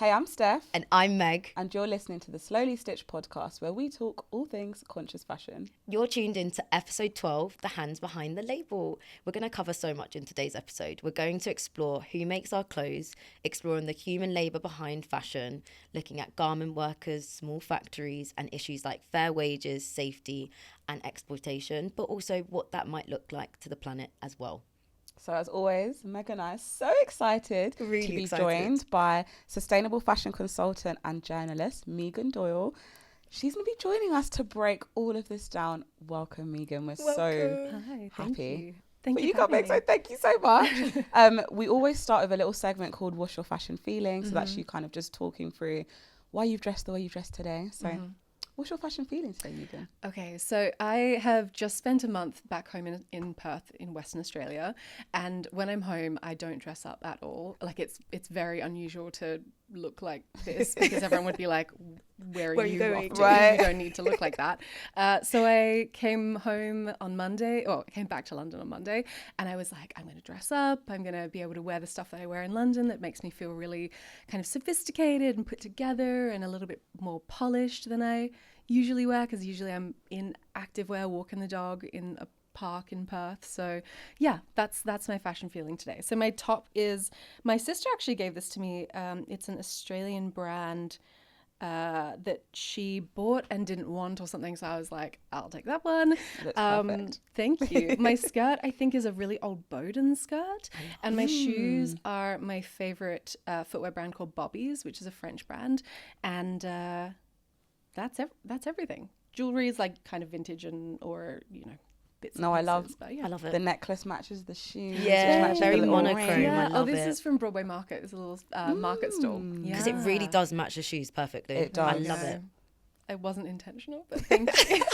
Hey, I'm Steph. And I'm Meg. And you're listening to the Slowly Stitched podcast, where we talk all things conscious fashion. You're tuned into episode 12, The Hands Behind the Label. We're going to cover so much in today's episode. We're going to explore who makes our clothes, exploring the human labour behind fashion, looking at garment workers, small factories, and issues like fair wages, safety, and exploitation, but also what that might look like to the planet as well. So as always, Meg and I are so excited to be excited. joined by sustainable fashion consultant and journalist Megan Doyle. She's going to be joining us to break all of this down. Welcome, Megan. We're so Hi, happy. Thank you So thank you so much. We always start with a little segment called What's Your Fashion Feeling? So that's you kind of just talking through why you've dressed the way you've dressed today. So what's your fashion feeling today, Megan? Okay, so I have just spent a month back home in Perth in Western Australia, and when I'm home I don't dress up at all. Like it's very unusual to look like this because everyone would be like, where are you going off to? Right. You don't need to look like that. So I came home on Monday, or came back to London on Monday, and I was like, I'm going to dress up. I'm going to be able to wear the stuff that I wear in London that makes me feel really kind of sophisticated and put together and a little bit more polished than I usually wear, because usually I'm in active wear, walking the dog in a park in Perth. So yeah, that's my fashion feeling today. So my top is, my sister actually gave this to me. It's an Australian brand that she bought and didn't want or something, so I was like, I'll take that one. Perfect. Thank you. My skirt I think is a really old Bowden skirt, and my shoes are my favorite footwear brand called Bobby's, which is a French brand, and that's everything. Jewelry is like kind of vintage or bits and I pieces, love but yeah. I love it. The necklace matches the shoes. Yeah, which matches very the little monochrome. ring. Yeah. I love this it. is from Broadway Market. It's a little market stall. Because it really does match the shoes perfectly. It I does. love it. It wasn't intentional, but thank you.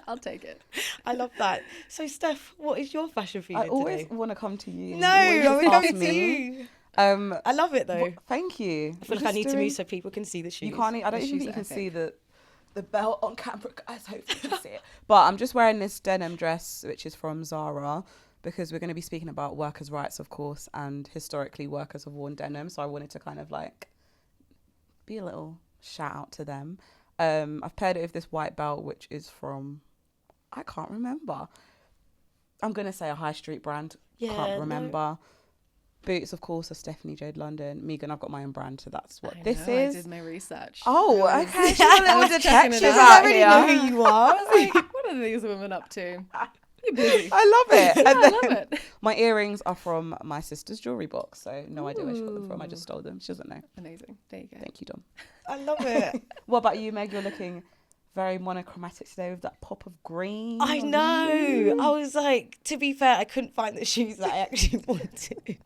I'll take it. I love that. So Steph, what is your fashion feeling I always today? want to come to you. No, You I always was ask coming to me. you. Um, I love it though. Thank you. I feel like I need to move so people can see the shoes. You can't. I don't The even shoes think you are can epic. see the belt on camera, guys. Hopefully you can see it. But I'm just wearing this denim dress, which is from Zara, because we're going to be speaking about workers' rights, of course, and historically workers have worn denim. So I wanted to kind of like be a little shout out to them. I've paired it with this white belt, which is from, I can't remember. I'm going to say a high street brand. Yeah, Can't remember. Boots, of course, are Stephanie Jade London. Megan, I've got my own brand, so that's what this I is. did my research. Oh, I was- okay. She's a little was checking it detective out. out I already here. know who you are. I was like, what are these women up to? You're busy. I love it. Yeah, And I love then it. my earrings are from my sister's jewelry box, so no idea where she got them from. I just stole them. She doesn't know. Amazing. There you go. Thank you, Dom. I love it. What about you, Meg? You're looking very monochromatic today with that pop of green. I on know. you. I was like, to be fair, I couldn't find the shoes that I actually wanted.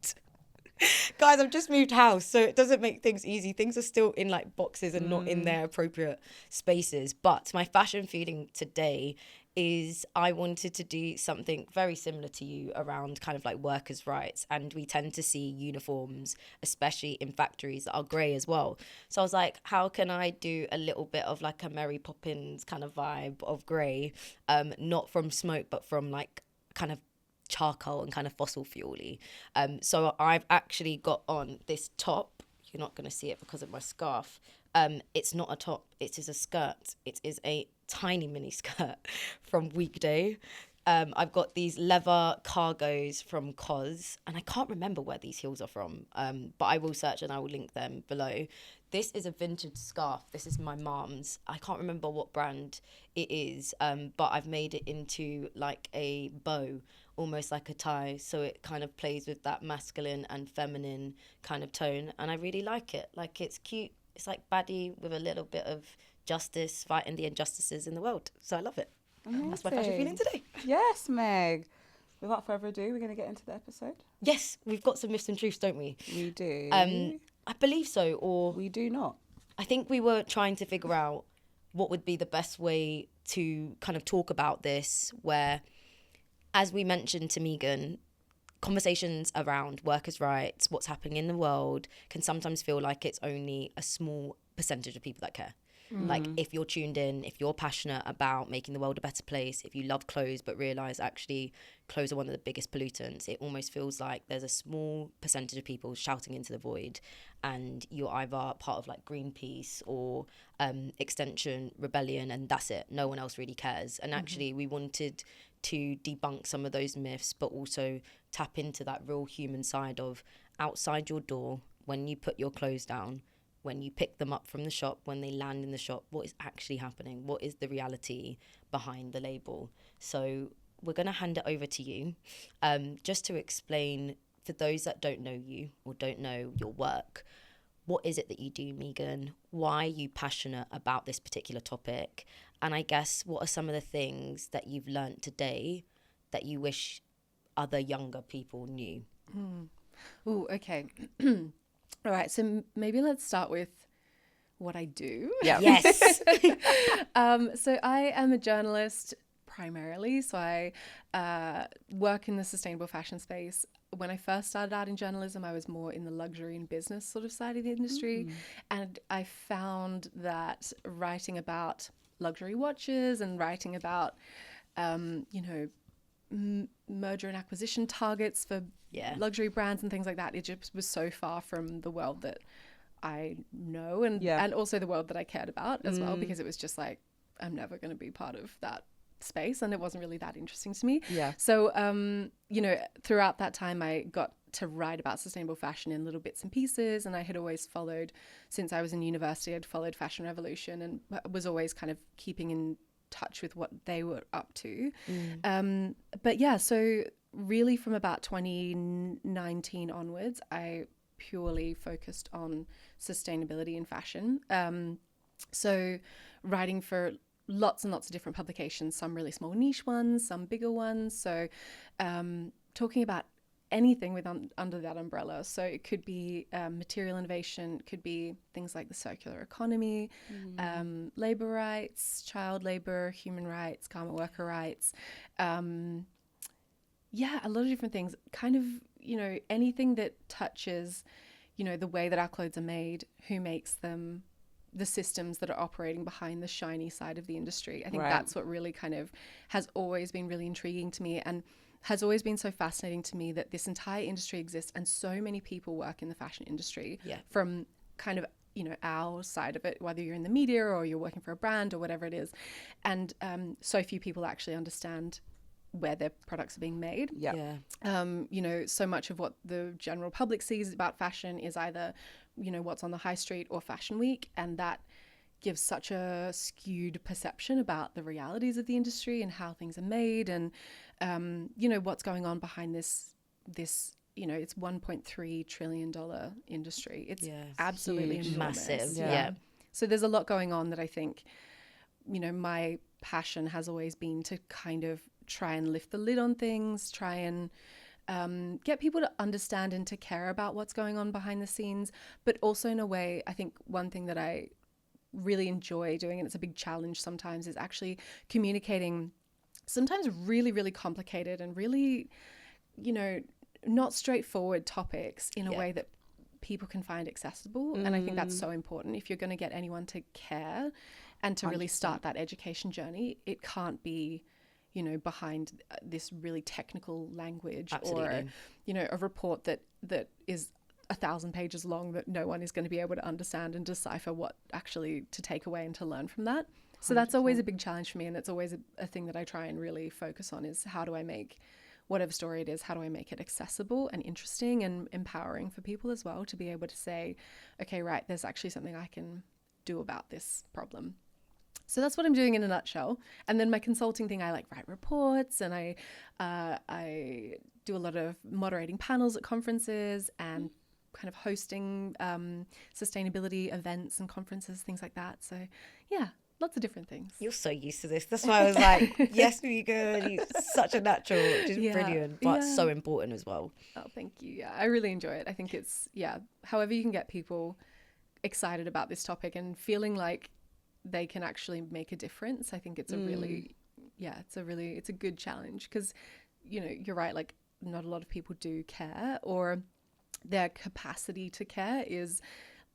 Guys, I've just moved house, so it doesn't make things easy. Things are still in like boxes and not in their appropriate spaces. But my fashion feeling today is I wanted to do something very similar to you around kind of like workers' rights. And we tend to see uniforms, especially in factories, that are grey as well. So I was like, how can I do a little bit of like a Mary Poppins kind of vibe of grey, not from smoke, but from like kind of charcoal and kind of fossil fuel-y. So I've actually got on this top. You're not going to see it because of my scarf. It's not a top, it is a skirt. It is a tiny mini skirt from Weekday. I've got these leather cargos from COS, and I can't remember where these heels are from, but I will search and I will link them below. This is a vintage scarf. This is my mom's. I can't remember what brand it is, but I've made it into like a bow, almost like a tie, so it kind of plays with that masculine and feminine kind of tone, and I really like it. Like, it's cute. It's like baddie with a little bit of justice, fighting the injustices in the world. So I love it. That's my fashion feeling today. Yes, Meg. Without further ado, we're going to get into the episode. Yes, we've got some myths and truths, don't we? We do. I believe so, or We do not. I think we were trying to figure out what would be the best way to kind of talk about this, where, as we mentioned to Megan, conversations around workers' rights, what's happening in the world, can sometimes feel like it's only a small percentage of people that care. Like, if you're tuned in, if you're passionate about making the world a better place, if you love clothes but realize actually clothes are one of the biggest pollutants, it almost feels like there's a small percentage of people shouting into the void, and you're either part of like Greenpeace or Extinction Rebellion, and that's it. No one else really cares. And actually, we wanted to debunk some of those myths, but also tap into that real human side of outside your door, when you put your clothes down, when you pick them up from the shop, when they land in the shop, what is actually happening? What is the reality behind the label? So we're going to hand it over to you, just to explain, for those that don't know you or don't know your work, what is it that you do, Megan? Why are you passionate about this particular topic? And I guess, what are some of the things that you've learned today that you wish other younger people knew? Oh, okay. All right, so maybe let's start with what I do. Yeah. Yes. So I am a journalist primarily. So I work in the sustainable fashion space. When I first started out in journalism, I was more in the luxury and business sort of side of the industry. And I found that writing about luxury watches and writing about, merger and acquisition targets for luxury brands and things like that, it just was so far from the world that I know, and also the world that I cared about as well, because it was just like, I'm never going to be part of that space, and it wasn't really that interesting to me. So throughout that time I got to write about sustainable fashion in little bits and pieces, and I had always followed, since I was in university, I'd followed Fashion Revolution and was always kind of keeping in touch with what they were up to. But yeah, so really from about 2019 onwards, I purely focused on sustainability in fashion. So writing for lots and lots of different publications, some really small niche ones, some bigger ones. So talking about anything with under that umbrella. So it could be material innovation, it could be things like the circular economy, labor rights, child labor, human rights, garment worker rights. A lot of different things. Kind of, anything that touches, the way that our clothes are made, who makes them, the systems that are operating behind the shiny side of the industry. I think that's what really kind of has always been really intriguing to me, and has always been so fascinating to me, that this entire industry exists and so many people work in the fashion industry from kind of, our side of it, whether you're in the media or you're working for a brand or whatever it is. And so few people actually understand where their products are being made. So much of what the general public sees about fashion is either, what's on the high street or Fashion Week, and that gives such a skewed perception about the realities of the industry and how things are made, and what's going on behind this it's $1.3 trillion industry. It's absolutely huge, enormous. massive. So there's a lot going on that I think, my passion has always been to kind of try and lift the lid on things, try and get people to understand and to care about what's going on behind the scenes, but also in a way, I think one thing that I really enjoy doing, and it's a big challenge sometimes, is actually communicating sometimes really, really complicated and really, not straightforward topics in a way that people can find accessible. And I think that's so important. If you're going to get anyone to care and to really start that education journey, it can't be, behind this really technical language. Absolutely. Or, a report that is 1,000 pages long that no one is going to be able to understand and decipher what actually to take away and to learn from that. So 100%. That's always a big challenge for me, and it's always a thing that I try and really focus on, is how do I make whatever story it is, how do I make it accessible and interesting and empowering for people as well, to be able to say, okay, right, there's actually something I can do about this problem. So that's what I'm doing in a nutshell. And then my consulting thing, I write reports, and I do a lot of moderating panels at conferences and kind of hosting sustainability events and conferences, things like that. So yeah, lots of different things. You're so used to this. That's why I was like, yes, Megan, you're such a natural, which is brilliant, but so important as well. Oh, thank you. Yeah, I really enjoy it. I think it's, however you can get people excited about this topic and feeling like they can actually make a difference. I think it's a really, it's a good challenge, because, you're right, not a lot of people do care, or their capacity to care is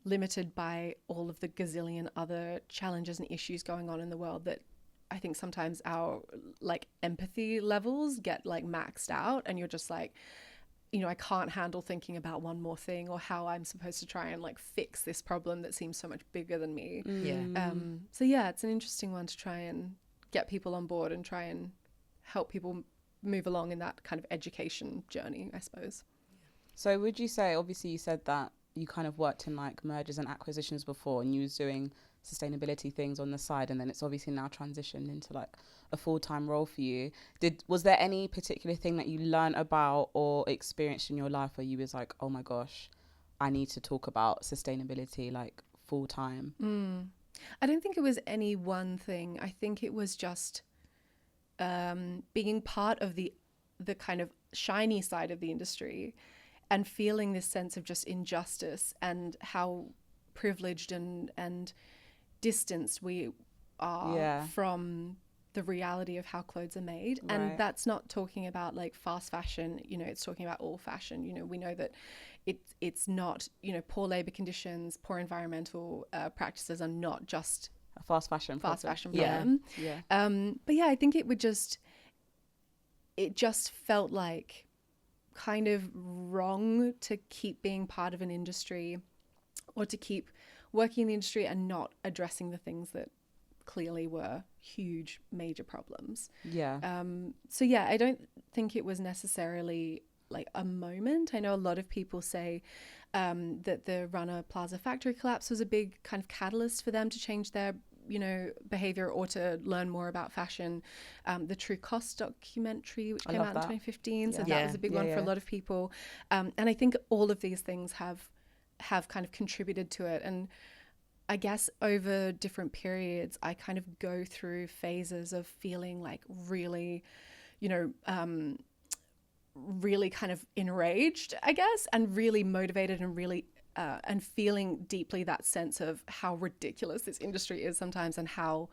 limited by all of the gazillion other challenges and issues going on in the world that I think sometimes our like empathy levels get like maxed out, and you're just like, you know, I can't handle thinking about one more thing or how I'm supposed to try and like fix this problem that seems so much bigger than me. So yeah, it's an interesting one to try and get people on board and try and help people move along in that kind of education journey, I suppose. So would you say, obviously you said that you kind of worked in like mergers and acquisitions before, and you was doing sustainability things on the side, and then it's obviously now transitioned into like a full-time role for you. Was there any particular thing that you learned about or experienced in your life where you was like, oh my gosh, I need to talk about sustainability like full-time? I don't think it was any one thing. I think it was just being part of the kind of shiny side of the industry and feeling this sense of just injustice and how privileged and distanced we are from the reality of how clothes are made. Right. And that's not talking about like fast fashion, you know, it's talking about all fashion. You know, we know that it's not, you know, poor labor conditions, poor environmental practices are not just A fast fashion problem. But yeah, I think it just felt like kind of wrong to keep being part of an industry or to keep working in the industry and not addressing the things that clearly were huge major problems. So yeah, I don't think it was necessarily like a moment. I know a lot of people say that the Rana Plaza factory collapse was a big kind of catalyst for them to change their, you know, behavior or to learn more about fashion. The True Cost documentary, which came out in 2015, so that was a big one for a lot of people. And I think all of these things have kind of contributed to it. And I guess over different periods, I kind of go through phases of feeling like really, you know, really kind of enraged, I guess, and really motivated and really and feeling deeply that sense of how ridiculous this industry is sometimes and how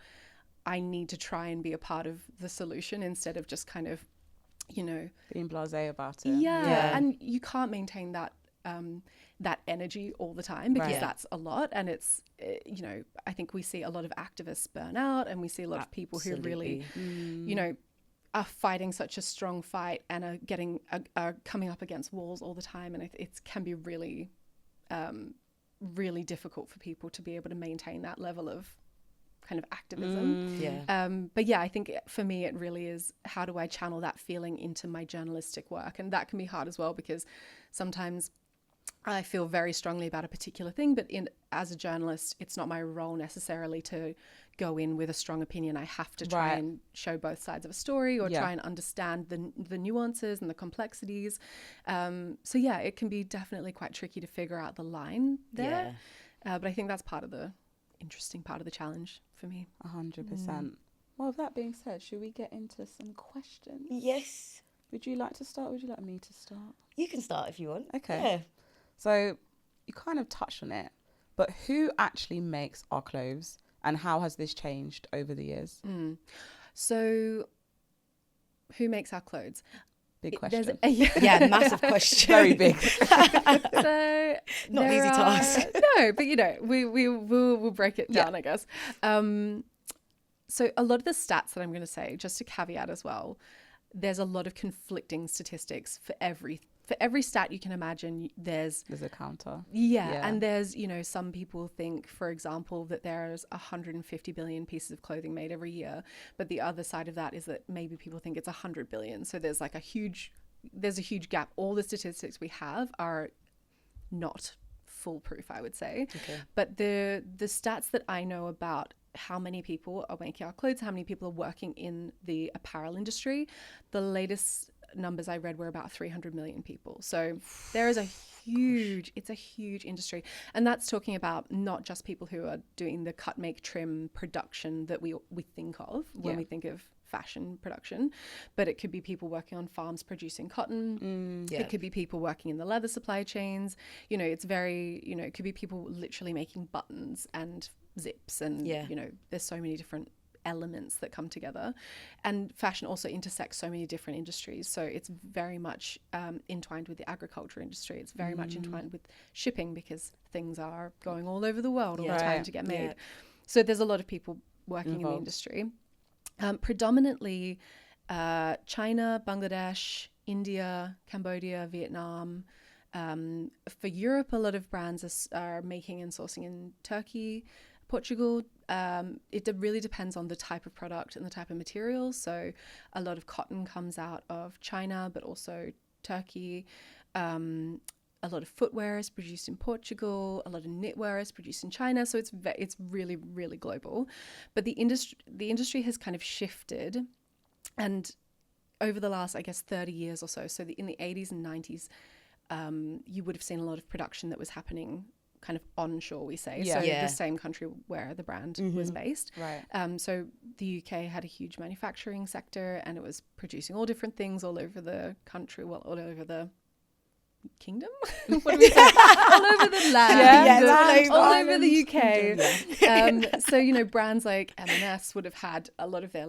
I need to try and be a part of the solution instead of just kind of, you know, being blasé about it. And you can't maintain that that energy all the time because that's a lot, and it's you know, I think we see a lot of activists burn out, and we see a lot of people who really you know, are fighting such a strong fight and are coming up against walls all the time, and it can be really really difficult for people to be able to maintain that level of kind of activism. But yeah, I think for me it really is, how do I channel that feeling into my journalistic work? And that can be hard as well, because sometimes I feel very strongly about a particular thing, but as a journalist, it's not my role necessarily to go in with a strong opinion. I have to try and show both sides of a story, or try and understand the nuances and the complexities. So yeah, it can be definitely quite tricky to figure out the line there. But I think that's part of the interesting part of the challenge for me. 100%. Well, with that being said, should we get into some questions? Yes. Would you like to start? Would you like me to start? You can start if you want. Okay. Yeah. So you kind of touched on it, but who actually makes our clothes, and how has this changed over the years? So who makes our clothes? Big question. Yeah, massive question. Very big. So not an easy task. No, but you know, we'll break it down, I guess. So a lot of the stats that I'm going to say, just to caveat as well, there's a lot of conflicting statistics for every stat you can imagine. There's a counter. And there's, you know, some people think, for example, that there's 150 billion pieces of clothing made every year, but the other side of that is that maybe people think it's 100 billion. So there's like a huge gap. All the statistics we have are not foolproof, I would say. Okay. But the stats that I know about how many people are making our clothes, how many people are working in the apparel industry, the latest numbers I read were about 300 million people. So there is it's a huge industry. And that's talking about not just people who are doing the cut, make, trim production that we think of when we think of fashion production, but it could be people working on farms producing cotton. It could be people working in the leather supply chains. You know, it's very, you know, it could be people literally making buttons and zips and, you know, there's so many different elements that come together. And fashion also intersects so many different industries. So it's very much entwined with the agriculture industry. It's very much entwined with shipping, because things are going all over the world all the time to get made. Yeah. So there's a lot of people working in the industry. Predominantly China, Bangladesh, India, Cambodia, Vietnam. For Europe, a lot of brands are making and sourcing in Turkey, Portugal. It really depends on the type of product and the type of material. So a lot of cotton comes out of China, but also Turkey. A lot of footwear is produced in Portugal. A lot of knitwear is produced in China. So it's really, really global. But the industry has kind of shifted, and over the last, I guess, 30 years or so. So in the 80s and 90s, you would have seen a lot of production that was happening kind of onshore, we say. So the same country where the brand was based. Right. So the UK had a huge manufacturing sector, and it was producing all different things all over the country, well, all over the kingdom. What do we say? All over the land. All over the UK. So, you know, brands like M&S would have had a lot of their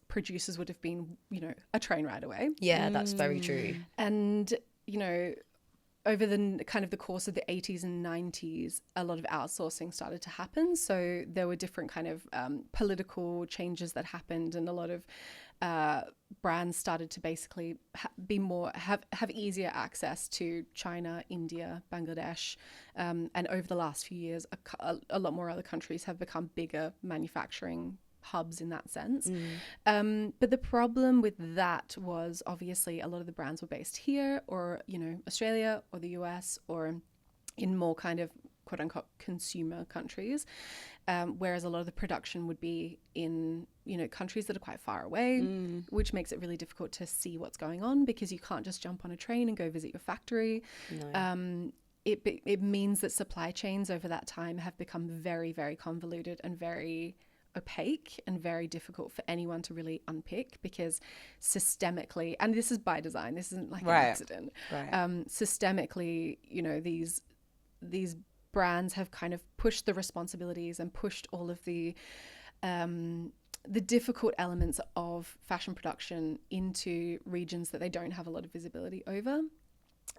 producers would have been, you know, a train ride away. Yeah, that's very true. And, you know, over the kind of the course of the 80s and 90s, a lot of outsourcing started to happen. So there were different kind of political changes that happened, and a lot of brands started to basically have easier access to China, India, Bangladesh, and over the last few years, a lot more other countries have become bigger manufacturing hubs in that sense. But the problem with that was obviously a lot of the brands were based here, or, you know, Australia or the US, or in more kind of quote unquote consumer countries, whereas a lot of the production would be in, you know, countries that are quite far away, which makes it really difficult to see what's going on, because you can't just jump on a train and go visit your factory. No. It means that supply chains over that time have become very, very convoluted and very opaque and very difficult for anyone to really unpick, because systemically, and this is by design, this isn't like an accident, systemically, you know, these brands have kind of pushed the responsibilities and pushed all of the difficult elements of fashion production into regions that they don't have a lot of visibility over.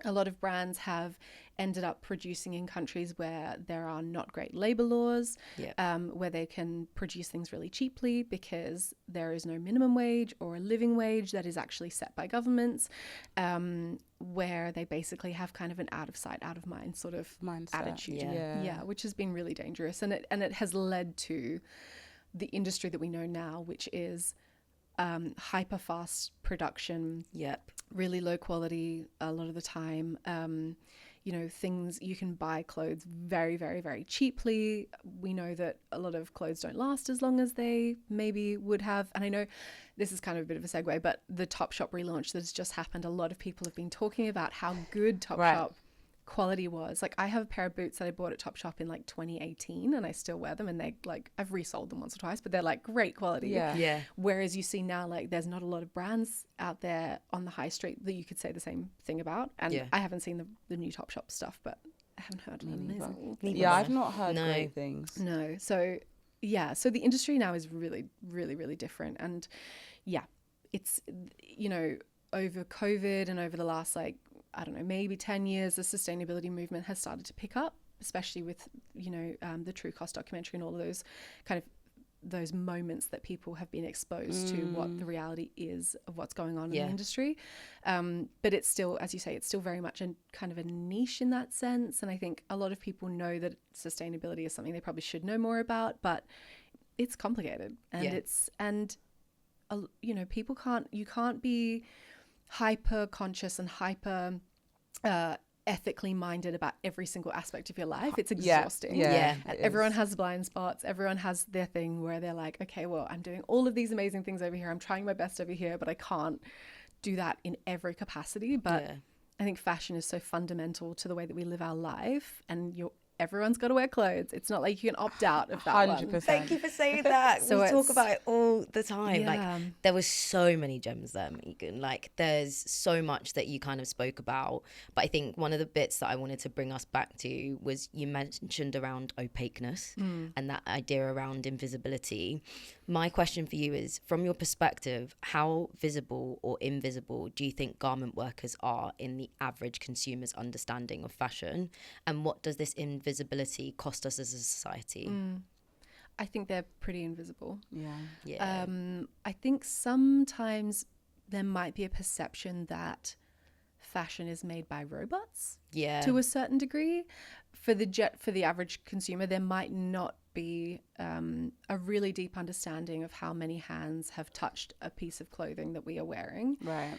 A lot of brands have ended up producing in countries where there are not great labor laws, where they can produce things really cheaply because there is no minimum wage or a living wage that is actually set by governments, where they basically have kind of an out of sight, out of mind sort of mindset, attitude. Which has been really dangerous. And it has led to the industry that we know now, which is hyper fast production, really low quality a lot of the time. You know, things, you can buy clothes very, very, very cheaply. We know that a lot of clothes don't last as long as they maybe would have. And I know this is kind of a bit of a segue, but the Topshop relaunch that has just happened, a lot of people have been talking about how good Topshop quality was. Like, I have a pair of boots that I bought at Topshop in like 2018, and I still wear them, and they like, I've resold them once or twice, but they're like great quality. Whereas you see now, like, there's not a lot of brands out there on the high street that you could say the same thing about. And I haven't seen the new Topshop stuff, but I haven't heard amazing. I've not heard great things. No. So the industry now is really, really, really different. And it's, you know, over COVID and over the last, like, I don't know, maybe 10 years, the sustainability movement has started to pick up, especially with, you know, the True Cost documentary and all of those kind of those moments that people have been exposed to what the reality is of what's going on in the industry. But it's still, as you say, it's still very much a kind of a niche in that sense. And I think a lot of people know that sustainability is something they probably should know more about, but it's complicated, and you know, you can't be hyper conscious and hyper ethically minded about every single aspect of your life. It's exhausting. And everyone has blind spots. Everyone has their thing where they're like, okay, well, I'm doing all of these amazing things over here. I'm trying my best over here, but I can't do that in every capacity. But I think fashion is so fundamental to the way that we live our life, and everyone's got to wear clothes. It's not like you can opt out of that 100%. 100%. Thank you for saying that. So we talk about it all the time. Yeah. Like, there was so many gems there, Megan. Like, there's so much that you kind of spoke about. But I think one of the bits that I wanted to bring us back to was you mentioned around opaqueness and that idea around invisibility. My question for you is, from your perspective, how visible or invisible do you think garment workers are in the average consumer's understanding of fashion? And what does this invisibility cost us as a society? I think they're pretty invisible. Yeah. I think sometimes there might be a perception that fashion is made by robots to a certain degree. For the average consumer, there might not be a really deep understanding of how many hands have touched a piece of clothing that we are wearing. Right.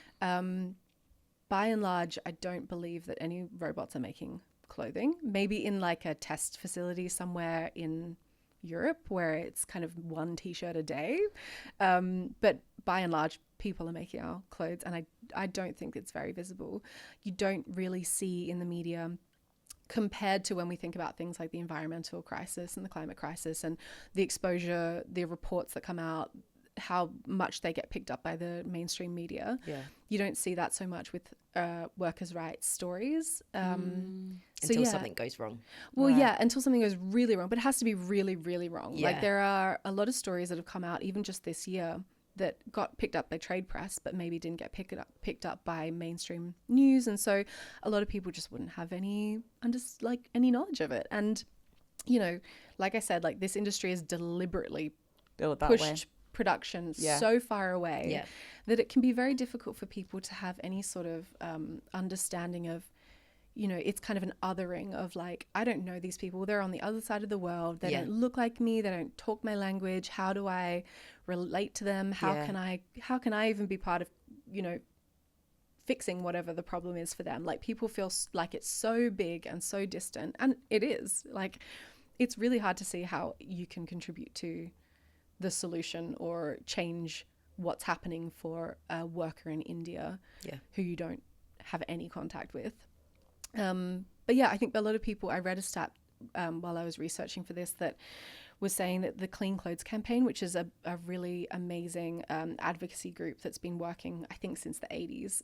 By and large, I don't believe that any robots are making clothing. Maybe in like a test facility somewhere in Europe where it's kind of one t-shirt a day. But by and large, people are making our clothes, and I don't think it's very visible. You don't really see in the media, compared to when we think about things like the environmental crisis and the climate crisis and the exposure, the reports that come out, how much they get picked up by the mainstream media. Yeah. You don't see that so much with workers' rights stories. Until something goes wrong. Well, yeah, until something goes really wrong, but it has to be really, really wrong. Yeah. Like, there are a lot of stories that have come out even just this year that got picked up by trade press, but maybe didn't get picked up by mainstream news. And so a lot of people just wouldn't have any knowledge of it. And, you know, like I said, like, this industry is deliberately Built that pushed way. production so far away that it can be very difficult for people to have any sort of understanding of, you know, it's kind of an othering of like, I don't know these people, they're on the other side of the world, they don't look like me, they don't talk my language, how do I relate to them, how can I even be part of, you know, fixing whatever the problem is for them. Like, people feel like it's so big and so distant, and it is. Like, it's really hard to see how you can contribute to the solution or change what's happening for a worker in India who you don't have any contact with. But yeah, I think a lot of people, I read a stat while I was researching for this that was saying that the Clean Clothes campaign, which is a really amazing advocacy group that's been working, I think, since the 80s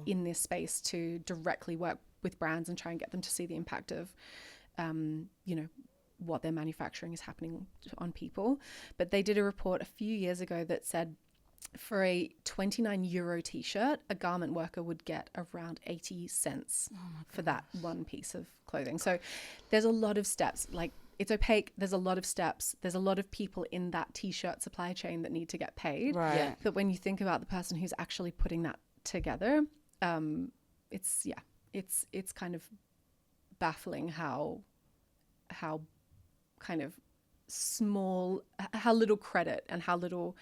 in this space to directly work with brands and try and get them to see the impact of, you know, what they're manufacturing is happening on people. But they did a report a few years ago that said for a 29 euro t-shirt, a garment worker would get around 80 cents for that one piece of clothing. So there's a lot of steps. Like, it's opaque. There's a lot of steps. There's a lot of people in that t-shirt supply chain that need to get paid. Right. Yeah. But when you think about the person who's actually putting that together, it's kind of baffling how kind of small, how little credit and how little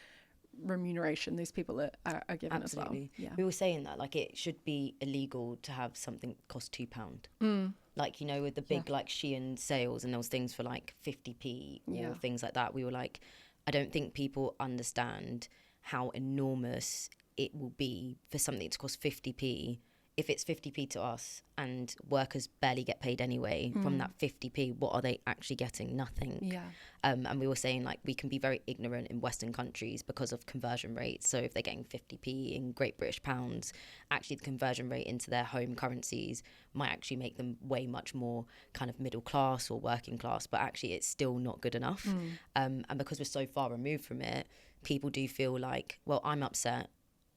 remuneration these people are given as well. Yeah. We were saying that, like, it should be illegal to have something cost £2. Like, you know, with the big like Shein sales and those things for like 50p or things like that, we were like, I don't think people understand how enormous it will be for something to cost 50p. If it's 50p to us and workers barely get paid anyway from that 50p, what are they actually getting? Nothing. Yeah. And we were saying, like, we can be very ignorant in Western countries because of conversion rates. So if they're getting 50p in Great British pounds, actually the conversion rate into their home currencies might actually make them way much more kind of middle class or working class, but actually it's still not good enough. And because we're so far removed from it, people do feel like, well, I'm upset.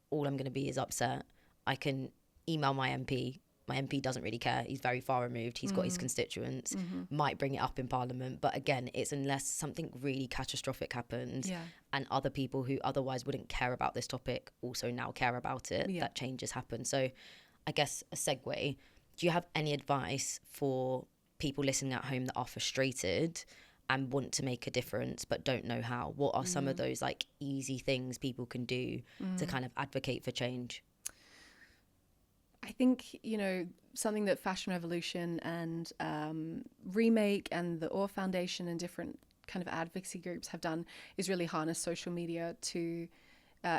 All I'm going to be is upset. I can email my MP. My MP doesn't really care. He's very far removed. He's got his constituents, might bring it up in Parliament. But again, it's unless something really catastrophic happens and other people who otherwise wouldn't care about this topic also now care about it, that changes happen. So I guess a segue, do you have any advice for people listening at home that are frustrated and want to make a difference but don't know how? What are some of those like easy things people can do to kind of advocate for change? I think, you know, something that Fashion Revolution and Remake and the OR Foundation and different kind of advocacy groups have done is really harness social media to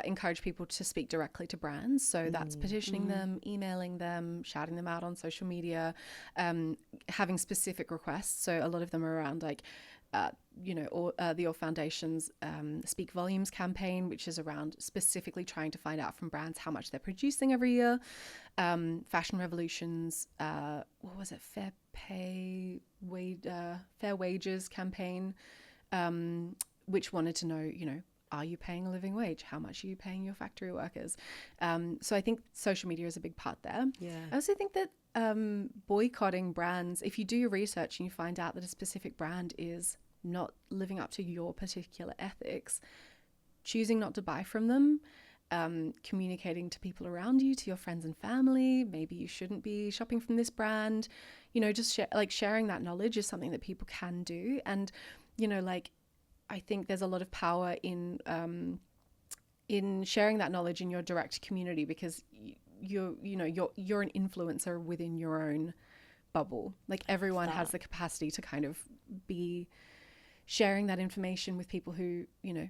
encourage people to speak directly to brands. So that's petitioning them, emailing them, shouting them out on social media, having specific requests. So a lot of them are around like, the All Foundation's Speak Volumes campaign, which is around specifically trying to find out from brands how much they're producing every year. Fashion Revolution's, Fair Wages campaign, which wanted to know, are you paying a living wage? How much are you paying your factory workers? So I think social media is a big part there. Yeah. I also think that boycotting brands, if you do your research and you find out that a specific brand is not living up to your particular ethics, choosing not to buy from them, communicating to people around you, to your friends and family, maybe you shouldn't be shopping from this brand, just sharing that knowledge is something that people can do. And, I think there's a lot of power in sharing that knowledge in your direct community, because you're an influencer within your own bubble. Like everyone has the capacity to kind of be sharing that information with people who,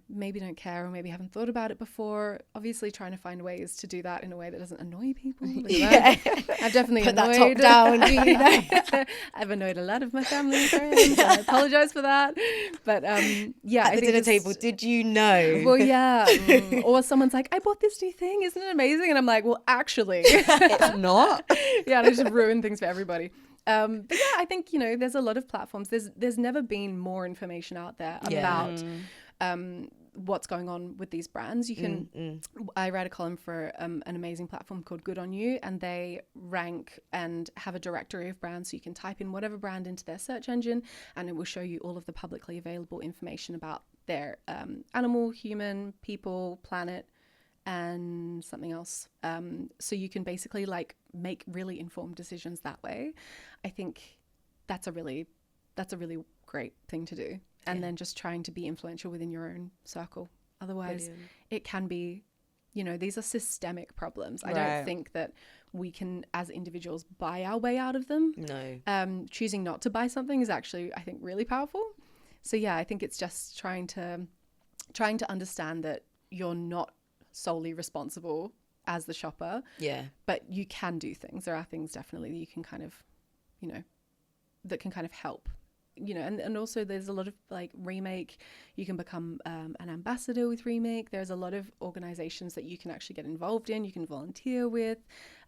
maybe don't care or maybe haven't thought about it before. Obviously trying to find ways to do that in a way that doesn't annoy people. I've definitely put annoyed. that top down. I've annoyed a lot of my family and friends. I apologize for that. But At the dinner table, did you know? Well, yeah. Or someone's like, I bought this new thing. Isn't it amazing? And I'm like, well, actually. It's not. Yeah, and I just ruin things for everybody. But yeah, I think, there's a lot of platforms. There's never been more information out there about what's going on with these brands. You can, I write a column for an amazing platform called Good On You, and they rank and have a directory of brands. So you can type in whatever brand into their search engine and it will show you all of the publicly available information about their animal, human, people, planet, and something else. So you can basically make really informed decisions that way. I think that's a really great thing to do. And then just trying to be influential within your own circle. Otherwise, it can be, these are systemic problems. I don't think that we can, as individuals, buy our way out of them. No. Choosing not to buy something is actually, I think, really powerful. So yeah, I think it's just trying to understand that you're not solely responsible as the shopper, but you can do things. There are things definitely that you can kind of, that can kind of help, and also there's a lot of Remake. You can become an ambassador with Remake. There's a lot of organizations that you can actually get involved in, you can volunteer with,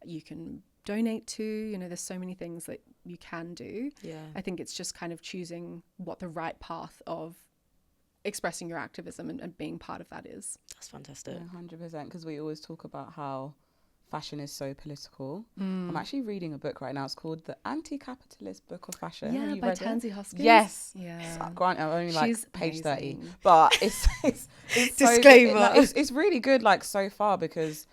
you can donate to, there's so many things that you can do. I think it's just kind of choosing what the right path of expressing your activism and being part of that is. That's fantastic. 100%, because we always talk about how fashion is so political. I'm actually reading a book right now. It's called The Anti-Capitalist Book of Fashion. Yeah, by Tansy Hoskins. Yes. Yeah. So, granted, I'm only She's page amazing. 30, but it's Disclaimer. it's really good so far, because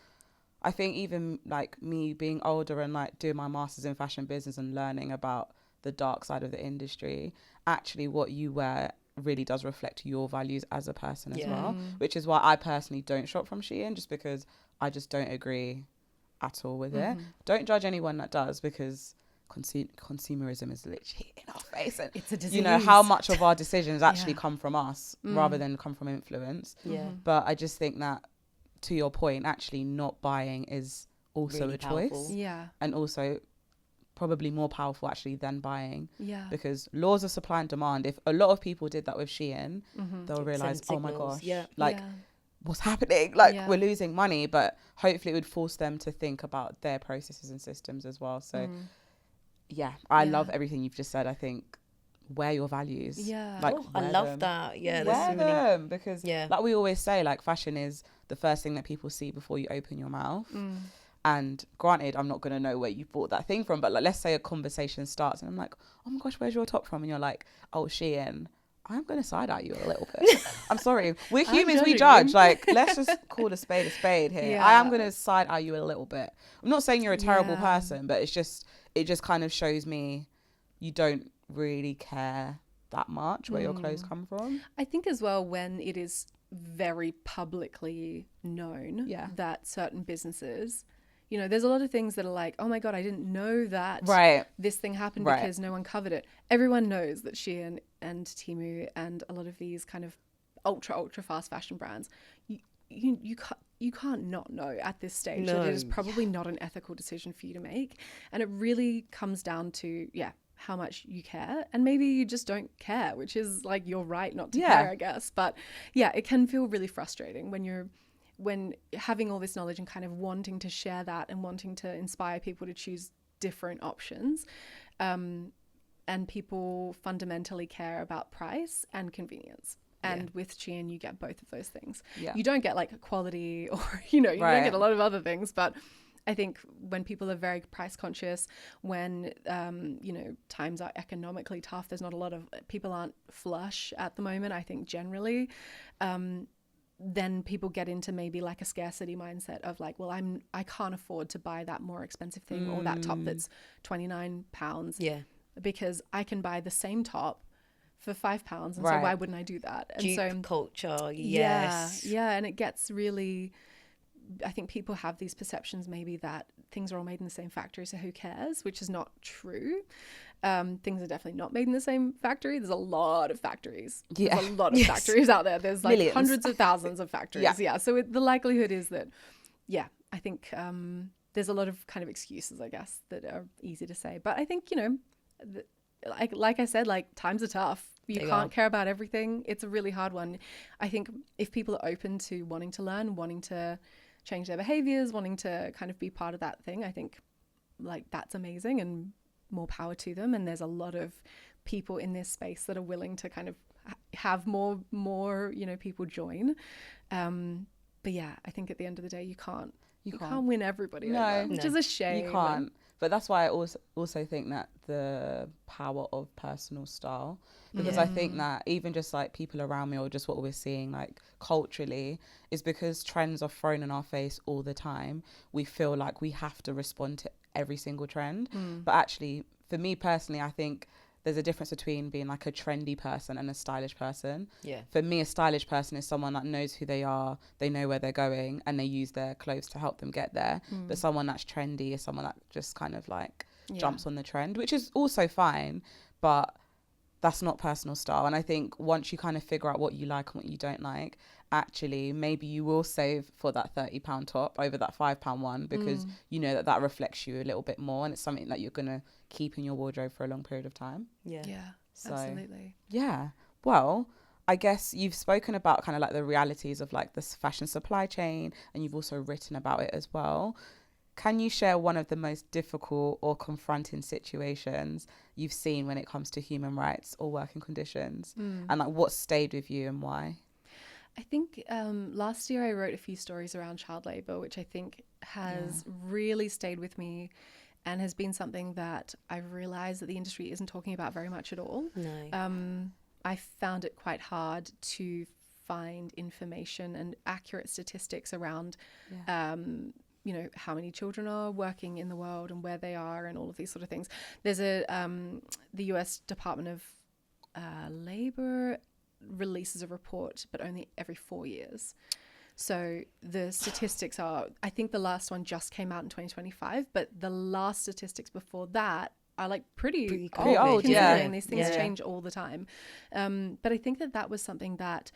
I think even me being older and doing my master's in fashion business and learning about the dark side of the industry, actually what you wear really does reflect your values as a person as well, which is why I personally don't shop from Shein, just because I just don't agree at all with it. Don't judge anyone that does, because consumerism is literally in our face, and it's a disease. How much of our decisions actually come from us rather than come from influence. But I just think that, to your point, actually not buying is also really a choice, powerful. and also probably more powerful actually than buying, because laws of supply and demand, if a lot of people did that with Shein, they'll realize, oh my gosh, what's happening, we're losing money. But hopefully it would force them to think about their processes and systems as well. So I love everything you've just said. I think wear your values. I love that. Wear them, because like we always say, fashion is the first thing that people see before you open your mouth. And granted, I'm not going to know where you bought that thing from, but let's say a conversation starts and I'm like, oh my gosh, where's your top from? And you're like, oh, Shein. I'm going to side eye you a little bit. I'm sorry. We're humans, we judge. Let's just call a spade here. I am going to side eye you a little bit. I'm not saying you're a terrible person, but it just kind of shows me you don't really care that much where your clothes come from. I think as well, when it is very publicly known that certain businesses, there's a lot of things that are like, oh my God, I didn't know that this thing happened because no one covered it. Everyone knows that Shein and Temu and a lot of these kind of ultra fast fashion brands, you you can't not know at this stage No. that it is probably not an ethical decision for you to make. And it really comes down to, how much you care, and maybe you just don't care, which is like your right not to care, I guess. But it can feel really frustrating when having all this knowledge and kind of wanting to share that and wanting to inspire people to choose different options, and people fundamentally care about price and convenience. And with Shein, you get both of those things. You don't get like quality or, you don't get a lot of other things, but I think when people are very price conscious, when, times are economically tough, there's not a lot of, people aren't flush at the moment, I think generally, then people get into maybe like a scarcity mindset of like, well, I can't afford to buy that more expensive thing or that top that's £29. Yeah. Because I can buy the same top for £5, and so why wouldn't I do that? And Dupe culture, yes. Yeah, and it gets really, I think people have these perceptions maybe that things are all made in the same factory, so who cares, which is not true. Things are definitely not made in the same factory. There's a lot of factories. There's a lot of factories out there. There's like hundreds of thousands of factories. So the likelihood is that, I think there's a lot of kind of excuses, I guess, that are easy to say. But I think, like I said, like times are tough. You can't care about everything. It's a really hard one. I think if people are open to wanting to learn, wanting to change their behaviors, wanting to kind of be part of that thing, I think like that's amazing and more power to them. And there's a lot of people in this space that are willing to kind of have more people join. But I think at the end of the day, you can't win everybody over, which is a shame. You can't. But that's why I also think that the power of personal style, because I think that even just like people around me or just what we're seeing like culturally is because trends are thrown in our face all the time. We feel like we have to respond to every single trend. But actually, for me personally, I think there's a difference between being like a trendy person and a stylish person. Yeah. For me, a stylish person is someone that knows who they are, they know where they're going, and they use their clothes to help them get there. But someone that's trendy is someone that just kind of like jumps on the trend, which is also fine, but that's not personal style. And I think once you kind of figure out what you like and what you don't like, actually maybe you will save for that £30 top over that £5 one, because you know that reflects you a little bit more, and it's something that you're gonna keep in your wardrobe for a long period of time. So, absolutely. Well, I guess you've spoken about kind of like the realities of like this fashion supply chain, and you've also written about it as well. Can you share one of the most difficult or confronting situations you've seen when it comes to human rights or working conditions, and like what stayed with you and why? I think last year I wrote a few stories around child labour, which I think has really stayed with me and has been something that I've realised that the industry isn't talking about very much at all. No. I found it quite hard to find information and accurate statistics around how many children are working in the world and where they are and all of these sort of things. There's the US Department of Labor releases a report, but only every 4 years. So the statistics are, I think the last one just came out in 2025, but the last statistics before that are like pretty old, considering these things change all the time. But I think that was something that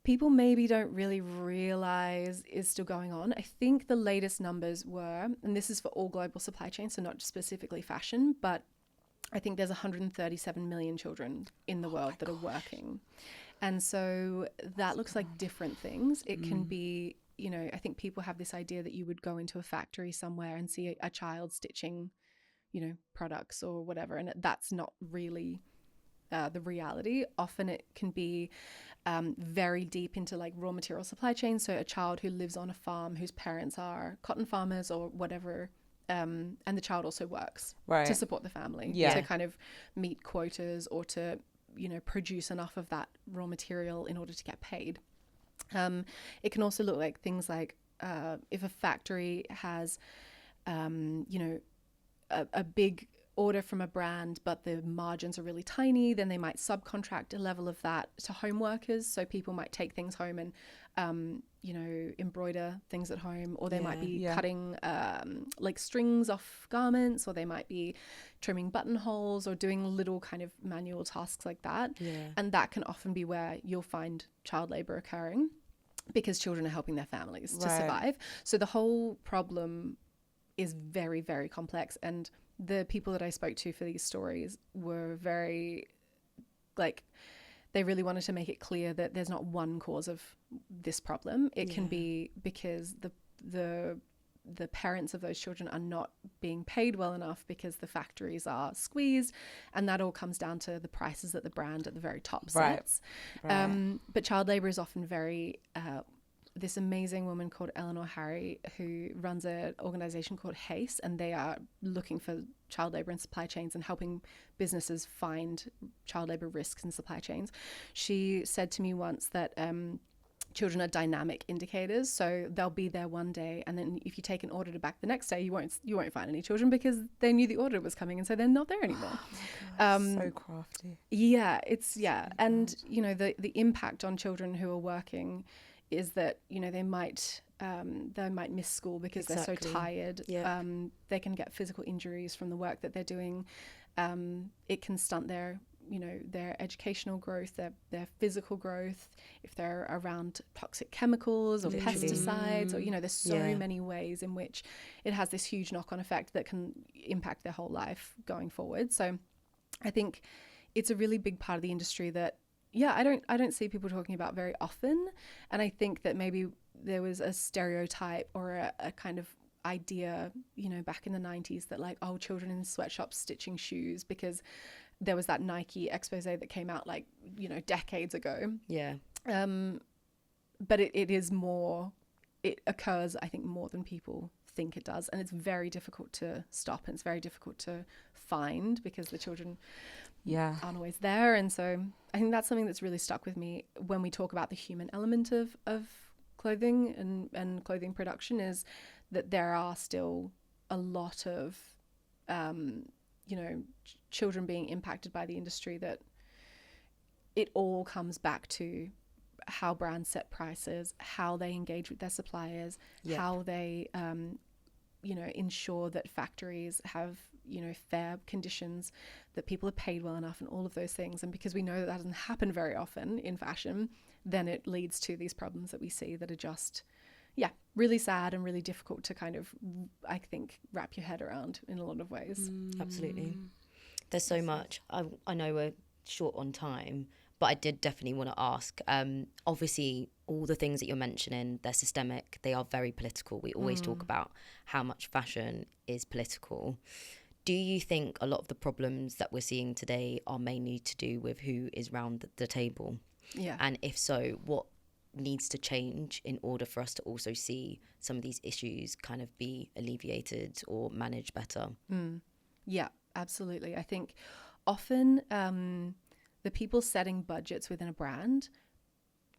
people maybe don't really realize is still going on. I think the latest numbers were, and this is for all global supply chains, so not specifically fashion, but I think there's 137 million children in the world that are working. And so that looks like different things. It can be, I think people have this idea that you would go into a factory somewhere and see a child stitching, products or whatever. And that's not really the reality. Often it can be very deep into like raw material supply chain. So a child who lives on a farm whose parents are cotton farmers or whatever, and the child also works to support the family, to kind of meet quotas or to, produce enough of that raw material in order to get paid. It can also look like things like if a factory has, a big order from a brand, but the margins are really tiny, then they might subcontract a level of that to home workers. So people might take things home and, embroider things at home, or they might be cutting like strings off garments, or they might be trimming buttonholes or doing little kind of manual tasks like that. And that can often be where you'll find child labor occurring. because children are helping their families to Right. survive. So the whole problem is very, very complex. And the people that I spoke to for these stories were very, like, they really wanted to make it clear that there's not one cause of this problem. It can be because the parents of those children are not being paid well enough because the factories are squeezed, and that all comes down to the prices that the brand at the very top sets. But child labor is often very this amazing woman called Eleanor Harry, who runs an organization called HACE, and they are looking for child labor in supply chains and helping businesses find child labor risks in supply chains. She said to me once that children are dynamic indicators, so they'll be there one day, and then if you take an order back the next day, you won't find any children because they knew the order was coming, and so they're not there anymore. So crafty. And you know, the impact on children who are working is that, you know, they might miss school because they're so tired. They can get physical injuries from the work that they're doing. It can stunt their educational growth, their physical growth, if they're around toxic chemicals or pesticides, or, you know, there's so many ways in which it has this huge knock-on effect that can impact their whole life going forward. So I think it's a really big part of the industry that I don't see people talking about very often. And I think that maybe there was a stereotype or a kind of idea, you know, back in the 90s that, like, oh, children in sweatshops stitching shoes, because there was that Nike expose that came out, like, you know, decades ago. But it is more, it occurs, I think, more than people think it does, and it's very difficult to stop, and it's very difficult to find because the children aren't always there. And so I think that's something that's really stuck with me when we talk about the human element of clothing and clothing production, is that there are still a lot of children being impacted by the industry, that it all comes back to how brands set prices, how they engage with their suppliers, how they ensure that factories have, you know, fair conditions, that people are paid well enough, and all of those things. And because we know that doesn't happen very often in fashion, then it leads to these problems that we see that are just really sad and really difficult to kind of, I think, wrap your head around in a lot of ways. Absolutely. There's so much. I know we're short on time, but I did definitely want to ask, obviously all the things that you're mentioning, they're systemic, they are very political. We always talk about how much fashion is political. Do you think a lot of the problems that we're seeing today are mainly to do with who is round the table? Yeah. And if so, what needs to change in order for us to also see some of these issues kind of be alleviated or managed better? Yeah, absolutely. I think often the people setting budgets within a brand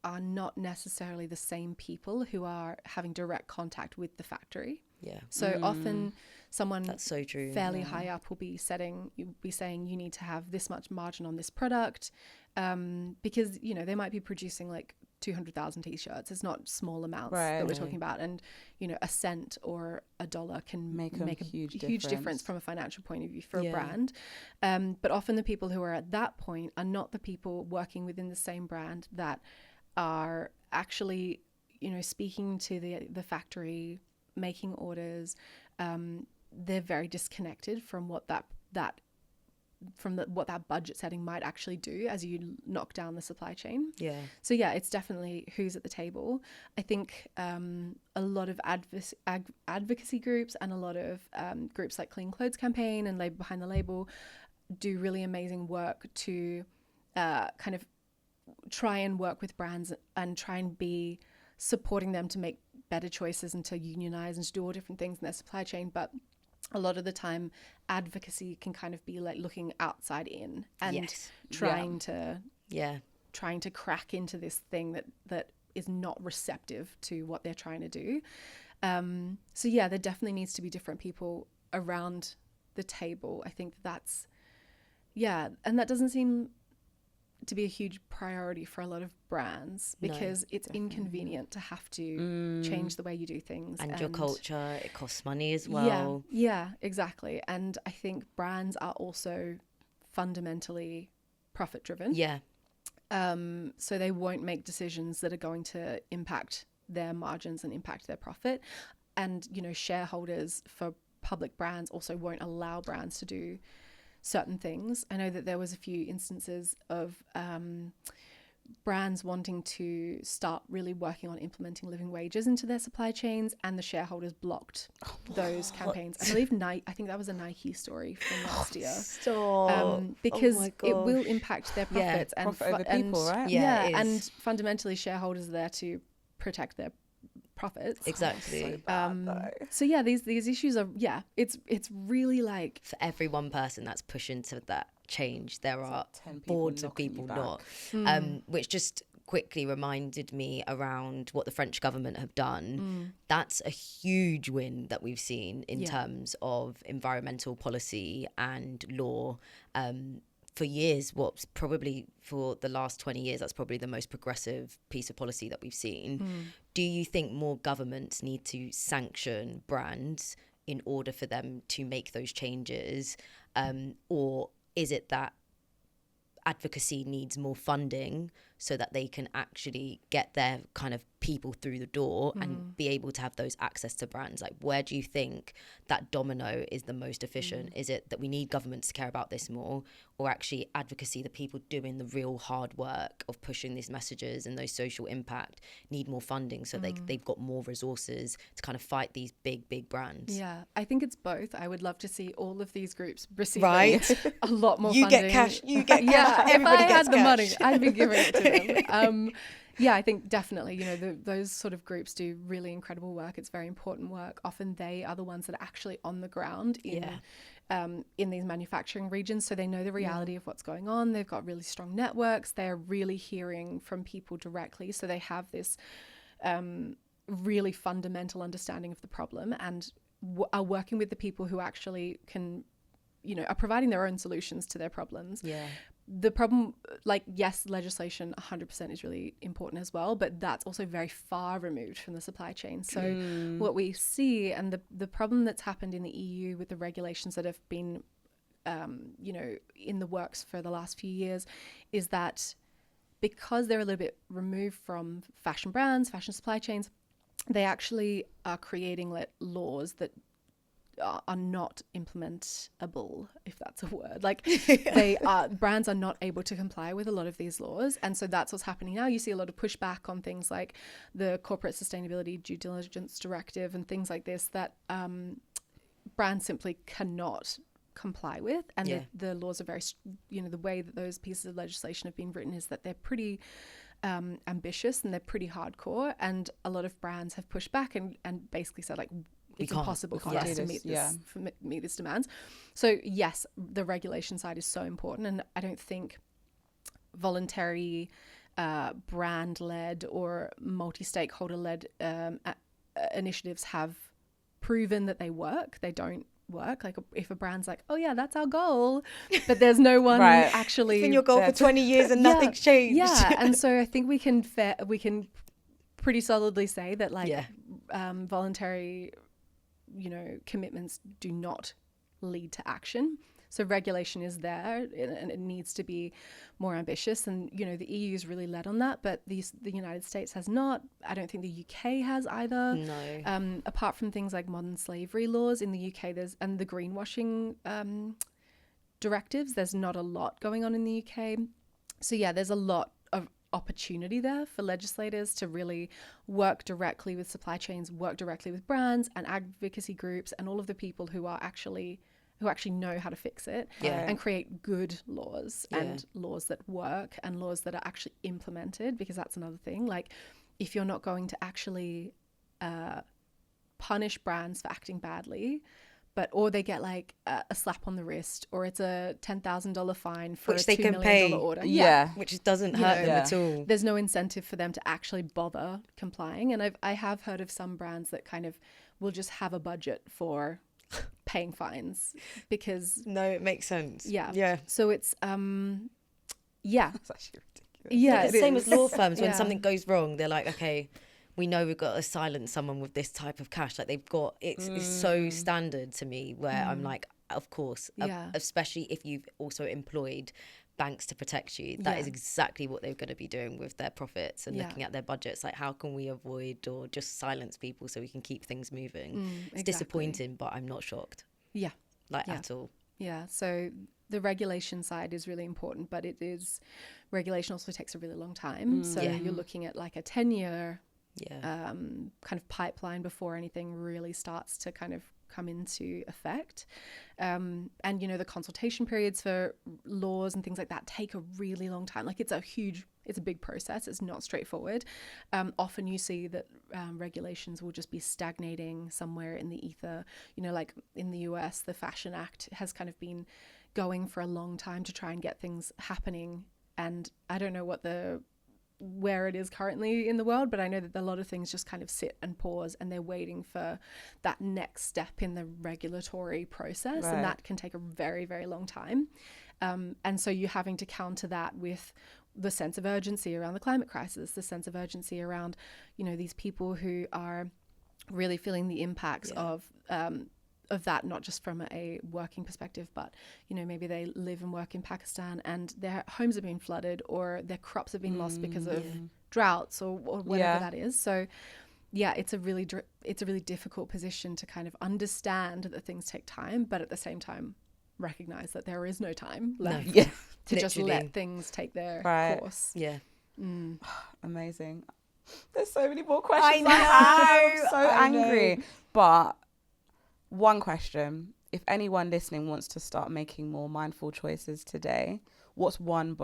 are not necessarily the same people who are having direct contact with the factory. Yeah. So often someone that's so true, fairly high up will be saying you need to have this much margin on this product, because, you know, they might be producing like 200,000 t-shirts. It's not small amounts that we're talking about, and, you know, a cent or a dollar can make a huge difference from a financial point of view for a brand. But often the people who are at that point are not the people working within the same brand that are actually, you know, speaking to the factory, making orders. They're very disconnected from what that budget setting might actually do as you knock down the supply chain. Yeah. So yeah, it's definitely who's at the table. I think a lot of advocacy groups and a lot of groups like Clean Clothes Campaign and Labor Behind the Label do really amazing work to kind of try and work with brands and try and be supporting them to make better choices and to unionize and to do all different things in their supply chain. But a lot of the time advocacy can kind of be like looking outside in and trying to crack into this thing that is not receptive to what they're trying to do. So yeah, there definitely needs to be different people around the table. I think that's, and that doesn't seem to be a huge priority for a lot of brands because it's inconvenient to have to change the way you do things. And your culture, it costs money as well. Yeah, exactly. And I think brands are also fundamentally profit driven. Yeah. So they won't make decisions that are going to impact their margins and impact their profit. And, you know, shareholders for public brands also won't allow brands to do certain things. I know that there was a few instances of brands wanting to start really working on implementing living wages into their supply chains, and the shareholders blocked those campaigns. I believe I think that was a Nike story from last year. Stop. Because my it will gosh. impact their profits and Profit over people, right? Yeah, it and is. fundamentally shareholders are there to protect their profits. Exactly. So bad, though. So yeah, these issues are it's really like For every one person that's pushing to that change, there are like 10 people boards of knocking you people back. not. Which just quickly reminded me around what the French government have done. That's a huge win that we've seen in terms of environmental policy and law. For years, what's probably for the last 20 years, that's probably the most progressive piece of policy that we've seen. Do you think more governments need to sanction brands in order for them to make those changes? Or is it that advocacy needs more funding so that they can actually get their kind of people through the door and be able to have those access to brands? Like, where do you think that domino is the most efficient? Is it that we need governments to care about this more, or actually advocacy, the people doing the real hard work of pushing these messages and those social impact need more funding so they've got more resources to kind of fight these big brands? Yeah, I think it's both. I would love to see all of these groups receiving Right. a lot more You funding. get cash. You get cash. Yeah, if Everybody I gets had the money, cash. I'd be giving it to them. Yeah, I think definitely, you know, those sort of groups do really incredible work. It's very important work. Often they are the ones that are actually on the ground in these manufacturing regions. So they know the reality of what's going on. They've got really strong networks. They're really hearing from people directly. So they have this really fundamental understanding of the problem and are working with the people who actually can, you know, are providing their own solutions to their problems. Yeah. The problem, like, yes, legislation 100% is really important as well, but that's also very far removed from the supply chain. So what we see, and the problem that's happened in the EU with the regulations that have been, you know, in the works for the last few years, is that because they're a little bit removed from fashion brands, fashion supply chains, they actually are creating laws that are not implementable, if that's a word. Like, brands are not able to comply with a lot of these laws, and so that's what's happening now. You see a lot of pushback on things like the Corporate Sustainability Due Diligence Directive and things like this that brands simply cannot comply with, and the laws are very, you know, the way that those pieces of legislation have been written is that they're pretty ambitious and they're pretty hardcore, and a lot of brands have pushed back and basically said, like, it's impossible for us to meet these demands. So yes, the regulation side is so important, and I don't think voluntary brand-led or multi-stakeholder-led initiatives have proven that they work. They don't work. Like, if a brand's like, oh yeah, that's our goal, but there's no one actually. It's been your goal for 20 years and nothing's changed. Yeah, and so I think we can pretty solidly say that, like, voluntary, you know, commitments do not lead to action. So regulation is there, and it needs to be more ambitious. And, you know, the EU is really led on that, but the United States has not. I don't think the UK has either. No. Apart from things like modern slavery laws in the UK, and the greenwashing directives, there's not a lot going on in the UK. So yeah, there's a lot of opportunity there for legislators to really work directly with supply chains, work directly with brands and advocacy groups and all of the people who actually know how to fix it, and create good laws and laws that work and laws that are actually implemented, because that's another thing. Like, if you're not going to actually punish brands for acting badly, or they get like a slap on the wrist, or it's a $10,000 fine for which a they $2 can million pay, order. which doesn't hurt them at all. There's no incentive for them to actually bother complying. And I have heard of some brands that kind of will just have a budget for paying fines, because it makes sense. So it's That's actually ridiculous. It's the same as law firms. When something goes wrong, they're like, okay, we know we've got to silence someone with this type of cash. Like, they've got, it's so standard to me, where I'm like, of course, especially if you've also employed banks to protect you. That is exactly what they're going to be doing with their profits and looking at their budgets. Like, how can we avoid or just silence people so we can keep things moving? It's disappointing, but I'm not shocked. Yeah. At all. Yeah. So the regulation side is really important, but regulation also takes a really long time. So you're looking at like a 10-year kind of pipeline before anything really starts to kind of come into effect. And, you know, the consultation periods for laws and things like that take a really long time. Like, it's a big process. It's not straightforward. Often you see that regulations will just be stagnating somewhere in the ether. You know, like in the US, the Fashion Act has kind of been going for a long time to try and get things happening. And I don't know where it is currently in the world, but I know that a lot of things just kind of sit and pause, and they're waiting for that next step in the regulatory process, and that can take a very, very long time. And so you're having to counter that with the sense of urgency around the climate crisis, the sense of urgency around, you know, these people who are really feeling the impacts of that, not just from a working perspective, but, you know, maybe they live and work in Pakistan and their homes have been flooded or their crops have been lost because of droughts or whatever that is. So it's a really difficult position to kind of understand that things take time, but at the same time recognize that there is no time left to just let things take their course. Amazing. There's so many more questions. I'm so angry. But one question: if anyone listening wants to start making more mindful choices today, what's one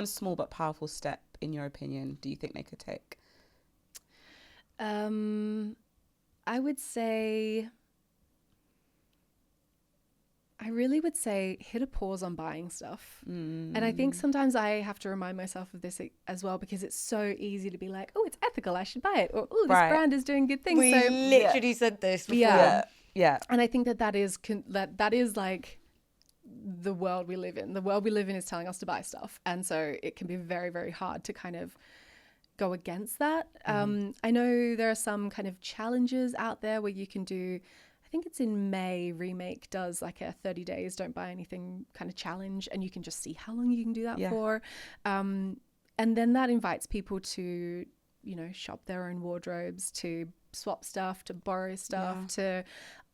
small but powerful step, in your opinion, do you think they could take? I really would say hit a pause on buying stuff. And I think sometimes I have to remind myself of this as well, because it's so easy to be like, oh, it's ethical, I should buy it. Or, oh, this brand is doing good things. We literally said this before. Yeah. And I think that is like the world we live in. The world we live in is telling us to buy stuff. And so it can be very, very hard to kind of go against that. I know there are some kind of challenges out there where you can do, I think it's in May, Remake does like a 30 days don't buy anything kind of challenge, and you can just see how long you can do that for. And then that invites people to, you know, shop their own wardrobes, to swap stuff, to borrow stuff, to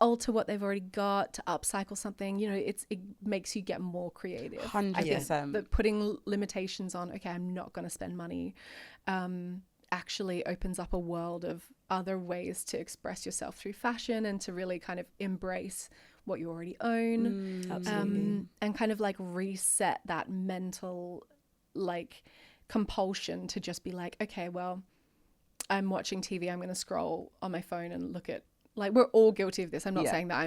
alter what they've already got, to upcycle something. You know, it makes you get more creative. 100%. But putting limitations on, okay, I'm not going to spend money, actually opens up a world of other ways to express yourself through fashion and to really kind of embrace what you already own. And kind of like reset that mental like compulsion to just be like, okay, well, I'm watching TV, I'm going to scroll on my phone and look at, like, we're all guilty of this. I'm not saying that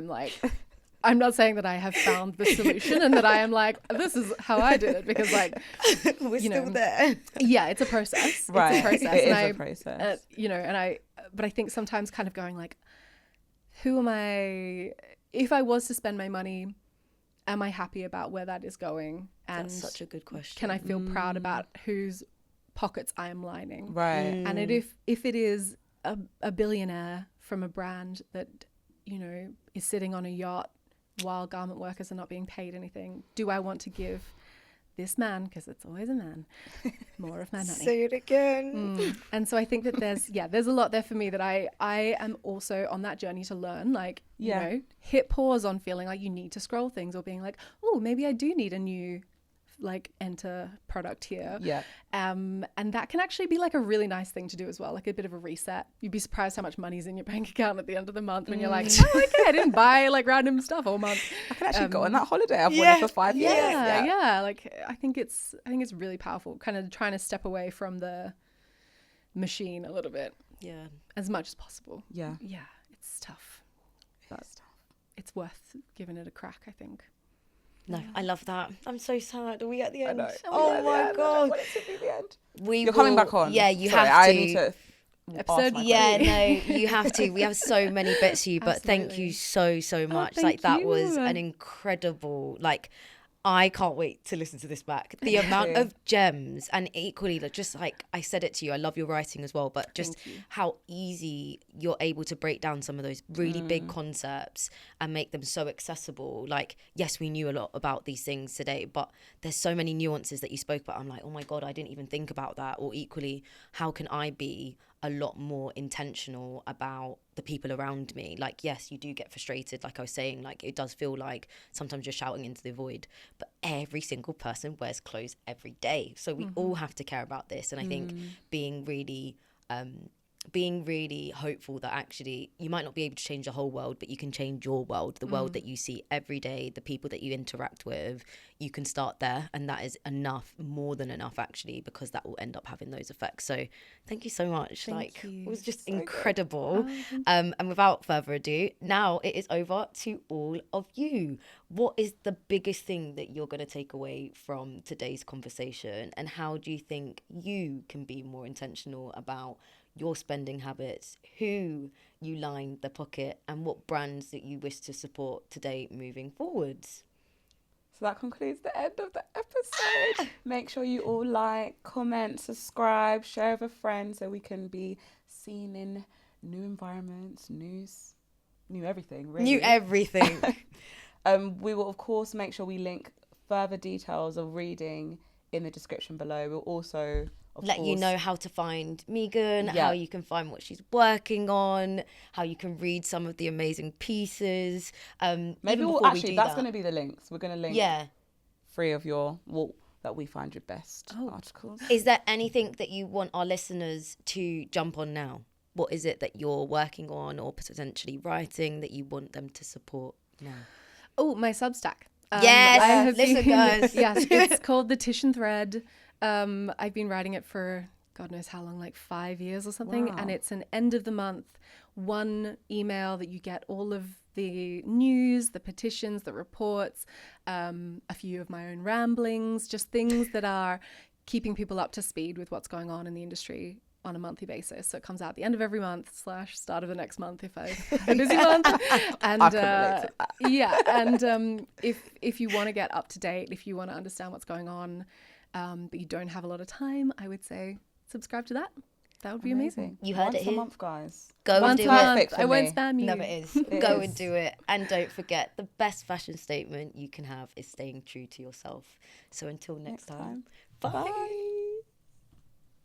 I'm not saying that I have found the solution and that I am like, this is how I did it, because like, we're still there. Yeah, it's a process. Right. It's a process. It is a process. But I think sometimes kind of going like, who am I, if I was to spend my money, am I happy about where that is going? And that's such a good question. Can I feel proud about whose pockets I am lining? Right. And if it is a billionaire from a brand that, you know, is sitting on a yacht while garment workers are not being paid anything, do I want to give this man, because it's always a man, more of my money? Say it again. And so I think that there's a lot there for me that I am also on that journey to learn, like, you know, hit pause on feeling like you need to scroll things, or being like, oh, maybe I do need a new like enter product here. And that can actually be like a really nice thing to do as well, like a bit of a reset. You'd be surprised how much money's in your bank account at the end of the month when you're like, oh, okay, I didn't buy like random stuff all month. I can actually go on that holiday I've wanted for 5 years. Like I think it's really powerful, kind of trying to step away from the machine a little bit, as much as possible. It's tough, but it's worth giving it a crack, I think. No, I love that. I'm so sad. Are we at the end? Oh my God. I want it to be the end. You're coming back on. Yeah, you Sorry, have to. I need to episode. No, you have to. We have so many bits for you, but thank you so much. Thank that you. was an incredible, like, I can't wait to listen to this back. The amount of gems, and equally, like, just like I said it to you, I love your writing as well, but just how easy you're able to break down some of those really big concepts and make them so accessible. Like, yes, we knew a lot about these things today, but there's so many nuances that you spoke about. I'm like, oh my God, I didn't even think about that. Or equally, how can I be a lot more intentional about the people around me? Like, yes, you do get frustrated, like I was saying, like it does feel like sometimes you're shouting into the void, but every single person wears clothes every day, so we all have to care about this. And I think being really hopeful that actually you might not be able to change the whole world, but you can change your world, the world that you see every day, the people that you interact with. You can start there, and that is enough, more than enough actually, because that will end up having those effects. So thank you so much. Thank you. It was just So incredible. And without further ado, now it is over to all of you. What is the biggest thing that you're going to take away from today's conversation, and how do you think you can be more intentional about your spending habits, who you line the pocket, and what brands that you wish to support today moving forwards? So that concludes the end of the episode. Make sure you all like, comment, subscribe, share with a friend so we can be seen in new environments, new everything, really. New everything. We will, of course, make sure we link further details of reading in the description below. We'll also let you know how to find Megan, how you can find what she's working on, how you can read some of the amazing pieces. Maybe we'll actually, that's going to be the links. We're going to link 3 of your that we find your best articles. Is there anything that you want our listeners to jump on now? What is it that you're working on or potentially writing that you want them to support now? Oh, my Substack. Yes, listen, guys. Yes, it's called The Tish and Thread. I've been writing it for God knows how long, like 5 years or something. Wow. And it's an end of the month, one email that you get all of the news, the petitions, the reports, a few of my own ramblings, just things that are keeping people up to speed with what's going on in the industry on a monthly basis. So it comes out at the end of every month / start of the next month if I've had a busy month. And and if you want to get up to date, if you want to understand what's going on, but you don't have a lot of time, I would say subscribe to that. That would be amazing. You heard Once it here. a month, guys. Go and do it. I won't spam you. No, it is. Go and do it. And don't forget, the best fashion statement you can have is staying true to yourself. So until next time, bye.